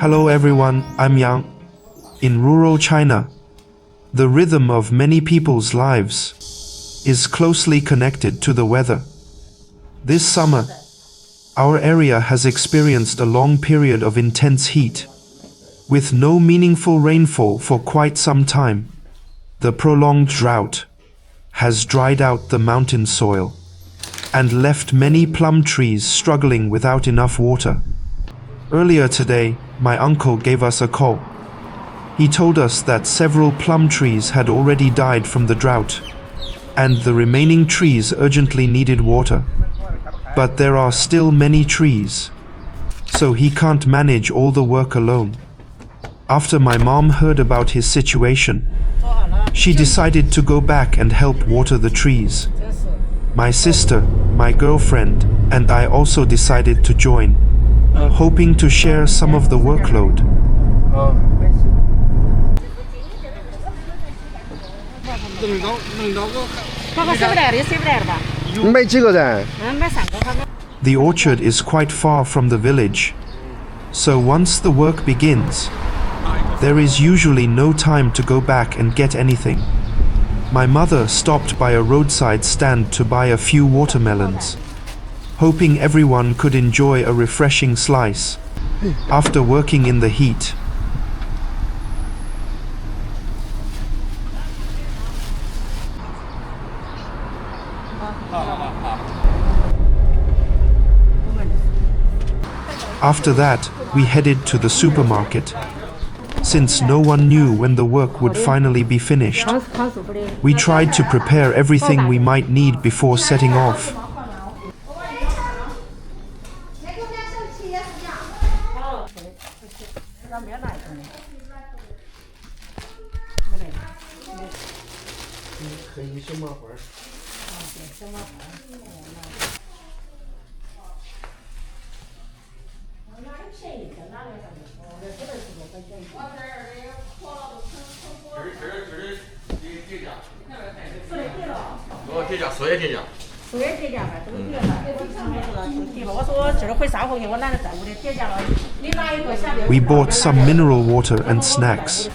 Hello everyone, I'm Yang. In rural China, the rhythm of many people's lives is closely connected to the weather. This summer, our area has experienced a long period of intense heat, with no meaningful rainfall for quite some time. The prolonged drought has dried out the mountain soil and left many plum trees struggling without enough water. Earlier today, my uncle gave us a call. He told us that several plum trees had already died from the drought, and the remaining trees urgently needed water. But there are still many trees, so he can't manage all the work alone. After my mom heard about his situation, she decided to go back and help water the trees. My sister, my girlfriend, and I also decided to join, hoping to share some of the workload. The orchard is quite far from the village, so once the work begins, there is usually no time to go back and get anything. My mother stopped by a roadside stand to buy a few watermelons, hoping everyone could enjoy a refreshing slice after working in the heat. After that, we headed to the supermarket. Since no one knew when the work would finally be finished, we tried to prepare everything we might need before setting off. We bought some mineral water and snacks.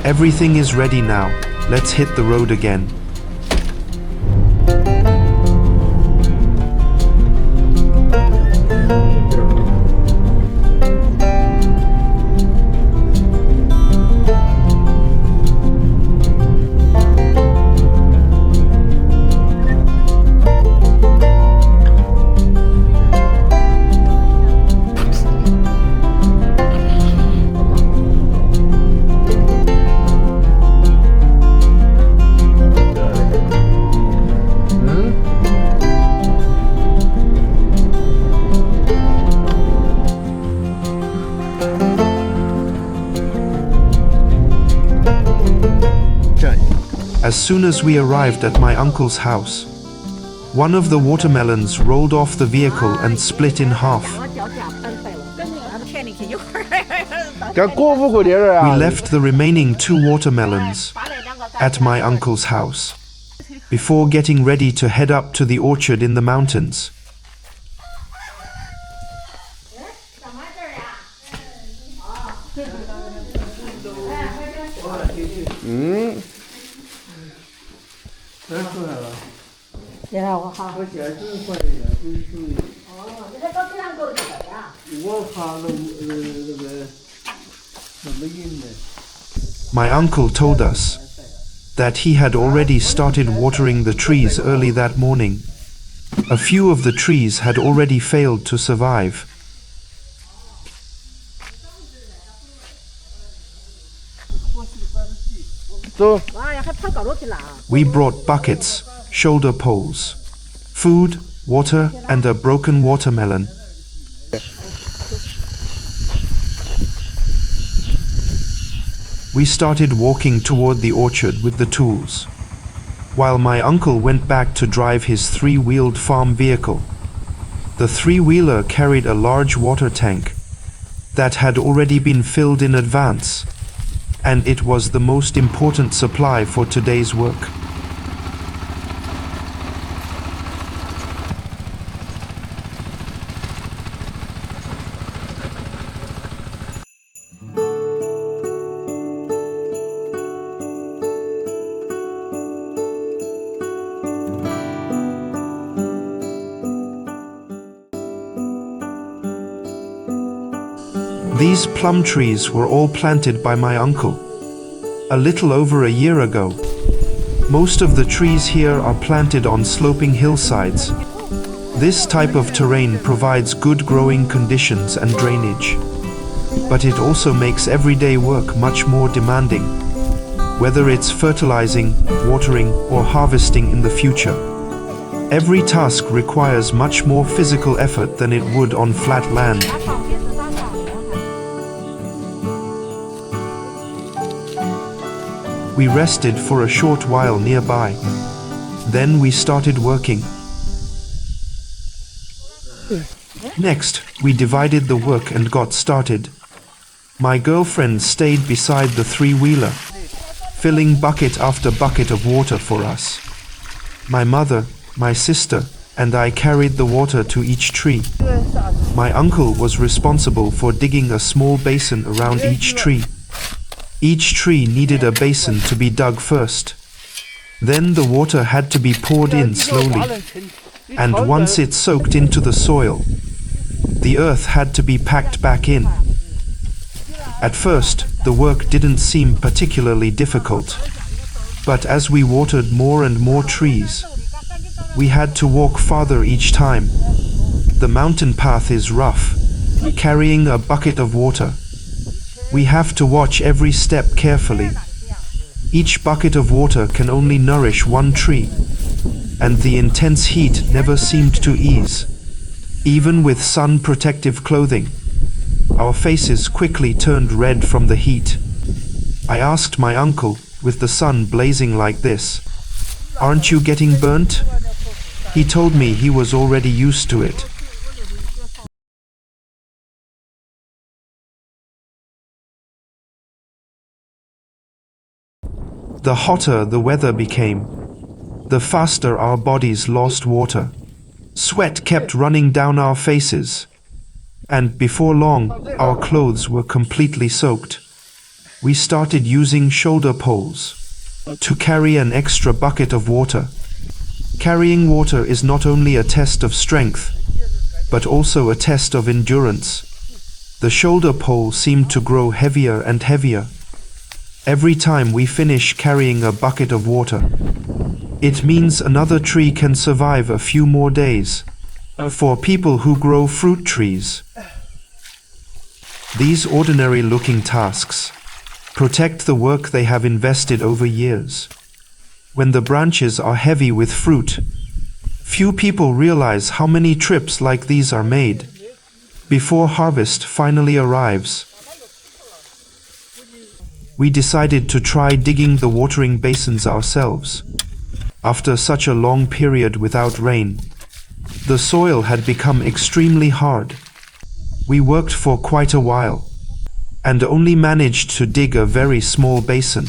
Everything is ready now. Let's hit the road again. As soon as we arrived at my uncle's house, one of the watermelons rolled off the vehicle and split in half. We left the remaining 2 watermelons at my uncle's house before getting ready to head up to the orchard in the mountains. My uncle told us that he had already started watering the trees early that morning. A few of the trees had already failed to survive. We brought buckets, shoulder poles, food, water, and a broken watermelon. We started walking toward the orchard with the tools, while my uncle went back to drive his 3-wheeled farm vehicle. The 3-wheeler carried a large water tank that had already been filled in advance, and it was the most important supply for today's work. These plum trees were all planted by my uncle a little over a year ago. Most of the trees here are planted on sloping hillsides. This type of terrain provides good growing conditions and drainage. But it also makes everyday work much more demanding, whether it's fertilizing, watering, or harvesting in the future. Every task requires much more physical effort than it would on flat land. We rested for a short while nearby. Then we started working. Next, we divided the work and got started. My girlfriend stayed beside the three-wheeler, filling bucket after bucket of water for us. My mother, my sister, and I carried the water to each tree. My uncle was responsible for digging a small basin around each tree. Each tree needed a basin to be dug first. Then the water had to be poured in slowly, and once it soaked into the soil, the earth had to be packed back in. At first, the work didn't seem particularly difficult, but as we watered more and more trees, we had to walk farther each time. The mountain path is rough, carrying a bucket of water. We have to watch every step carefully. Each bucket of water can only nourish one tree, and the intense heat never seemed to ease. Even with sun protective clothing, our faces quickly turned red from the heat. I asked my uncle, with the sun blazing like this, "Aren't you getting burnt?" He told me he was already used to it. The hotter the weather became, the faster our bodies lost water. Sweat kept running down our faces, and before long, our clothes were completely soaked. We started using shoulder poles to carry an extra bucket of water. Carrying water is not only a test of strength, but also a test of endurance. The shoulder pole seemed to grow heavier and heavier every time we finish carrying a bucket of water. It means another tree can survive a few more days. For people who grow fruit trees, these ordinary-looking tasks protect the work they have invested over years. When the branches are heavy with fruit, few people realize how many trips like these are made before harvest finally arrives. We decided to try digging the watering basins ourselves. After such a long period without rain, the soil had become extremely hard. We worked for quite a while, and only managed to dig a very small basin.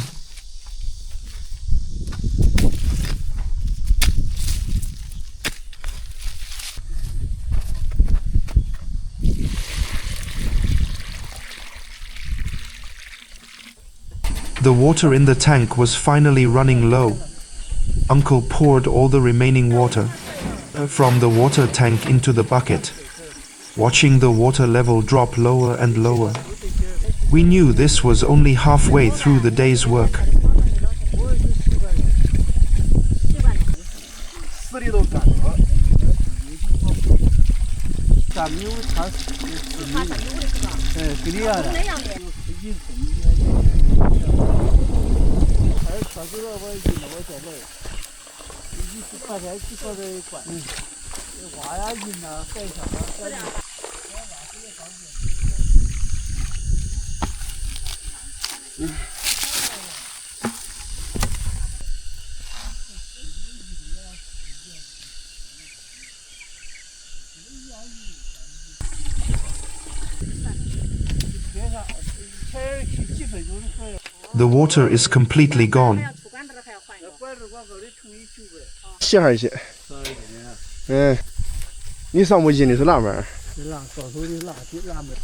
The water in the tank was finally running low. Uncle poured all the remaining water from the water tank into the bucket, watching the water level drop lower and lower. We knew this was only halfway through the day's work. The water is completely gone. 细还些，你上不去你是哪边？辣，早头的辣面。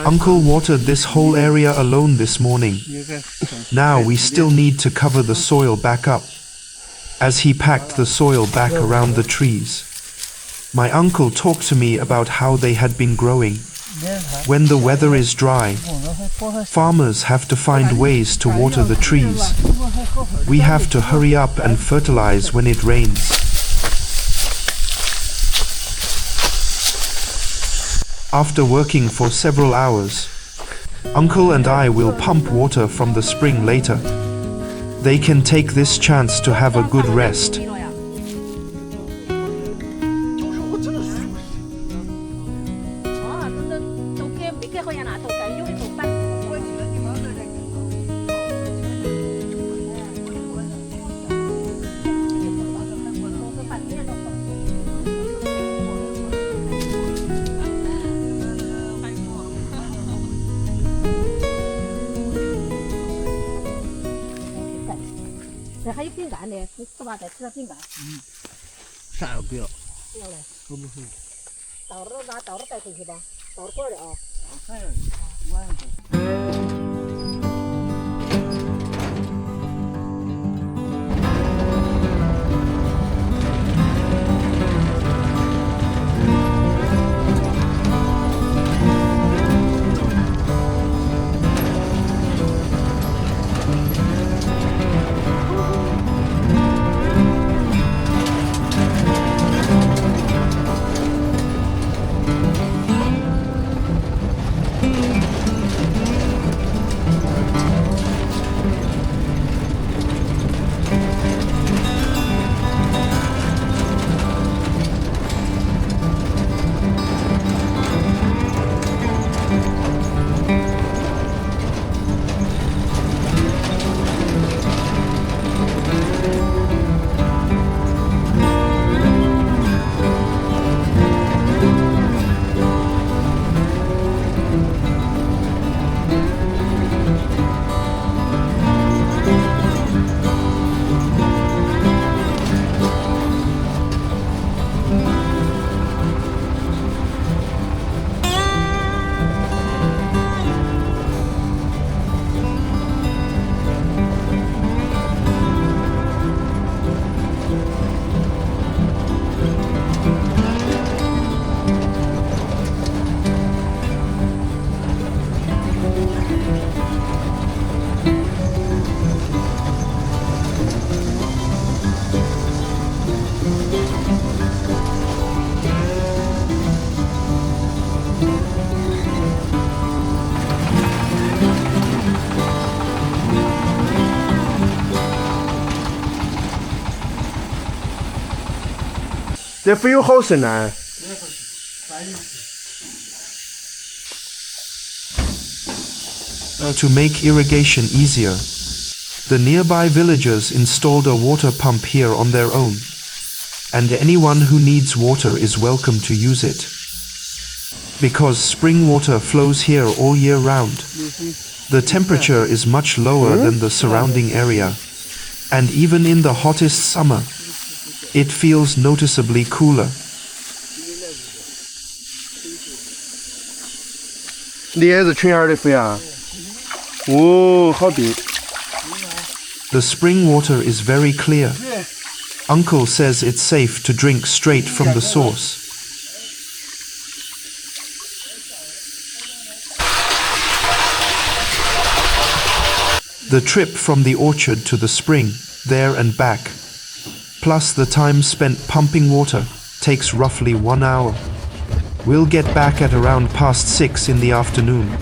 Uncle watered this whole area alone this morning. Now we still need to cover the soil back up, as he packed the soil back around the trees. My uncle talked to me about how they had been growing. 年还 When the weather is dry, 我们还包还 farmers have to find ways to water the trees. We have to hurry up and fertilize when it rains. After working for several hours, Uncle and I will pump water from the spring later. They can take this chance to have a good rest.还有饼干呢，你吃吧，再吃点饼干。啥也不要，不要嘞，都不会。倒着拿倒着带回去吧，倒着罐的啊。看呀，晚上。这肥油好深呐。To make irrigation easier, the nearby villagers installed a water pump here on their own, and anyone who needs water is welcome to use it. Because spring water flows here all year round, the temperature is much lower than the surrounding area, and even in the hottest summer, it feels noticeably cooler. 你也是纯儿的肥啊？哦，好冰。 The spring water is very clear. Uncle says it's safe to drink straight from the source. The trip from the orchard to the spring, there and back, plus the time spent pumping water, takes roughly 1 hour. We'll get back at around past 6 in the afternoon.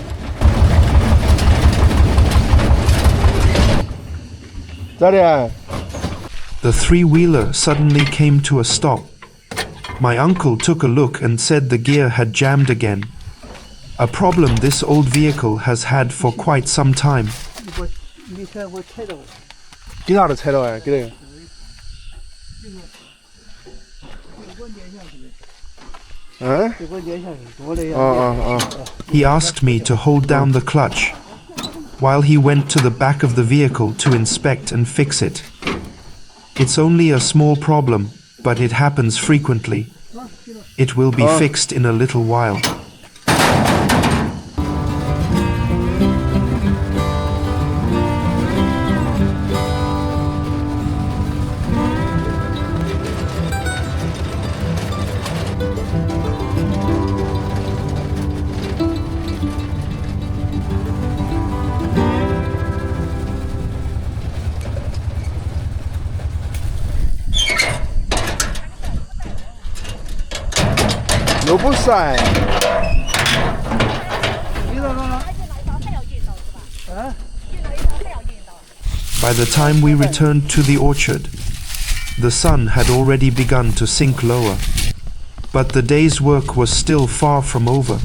The three-wheeler suddenly came to a stop. My uncle took a look and said the gear had jammed again. A problem this old vehicle has had for quite some time. 你看我踩到。你哪都踩到哎？给这个。嗯？这个连下去多了呀。He asked me to hold down the clutch, while he went to the back of the vehicle to inspect and fix it. It's only a small problem, but it happens frequently. It will be fixed in a little while. 不晒。你那个，啊？ By the time we returned to the orchard, the sun had already begun to sink lower. But the day's work was still far from over.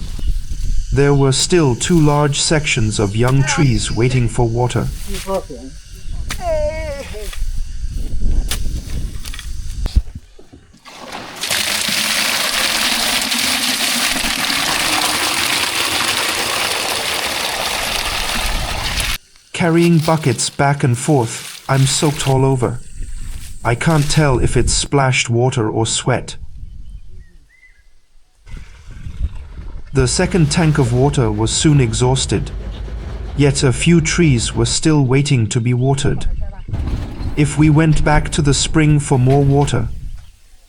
There were still 2 large sections of young trees waiting for water. 一泡水。 Carrying buckets back and forth, I'm soaked all over. I can't tell if it's splashed water or sweat. The second tank of water was soon exhausted, yet a few trees were still waiting to be watered. If we went back to the spring for more water,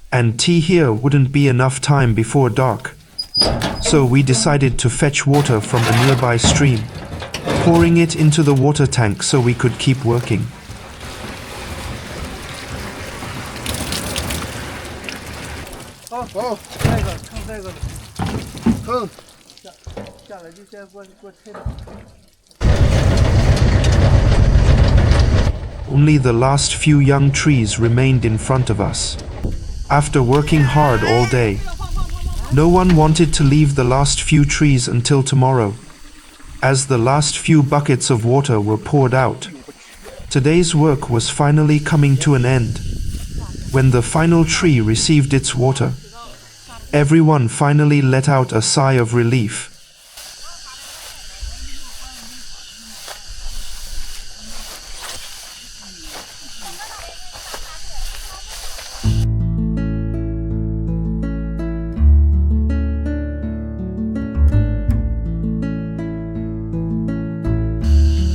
and tea here wouldn't be enough time before dark, so we decided to fetch water from a nearby stream, pouring it into the water tank so we could keep working. Oh, 这个冲这个的，哼，下来就先给我吹了。 Only the last few young trees remained in front of us. After working hard all day, no one wanted to leave the last few trees until tomorrow. As the last few buckets of water were poured out, today's work was finally coming to an end. When the final tree received its water, everyone finally let out a sigh of relief.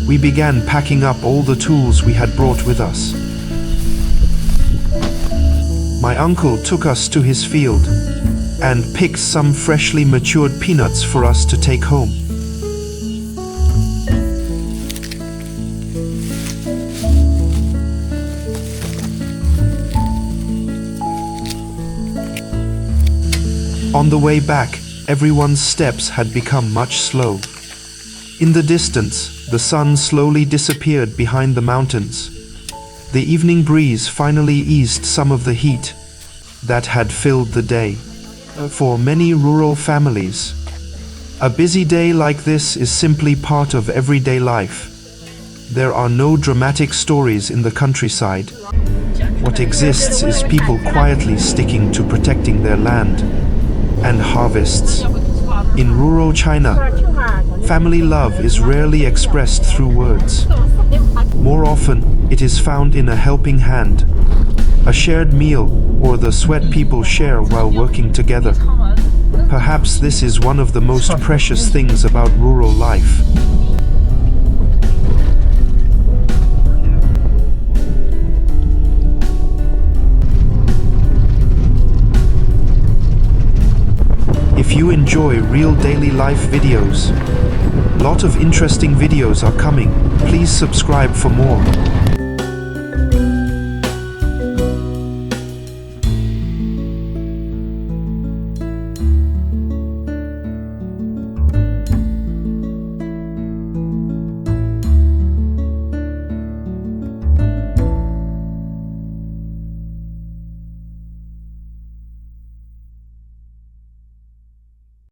We began packing up all the tools we had brought with us. My uncle took us to his field and picked some freshly matured peanuts for us to take home. On the way back, everyone's steps had become much slow. In the distance, the sun slowly disappeared behind the mountains. The evening breeze finally eased some of the heat that had filled the day. For many rural families, a busy day like this is simply part of everyday life. There are no dramatic stories in the countryside. What exists is people quietly sticking to protecting their land and harvests. In rural China, family love is rarely expressed through words. More often, it is found in a helping hand, a shared meal, or the sweat people share while working together. Perhaps this is one of the most precious things about rural life. If you enjoy real daily life videos, lot of interesting videos are coming. Please subscribe for more.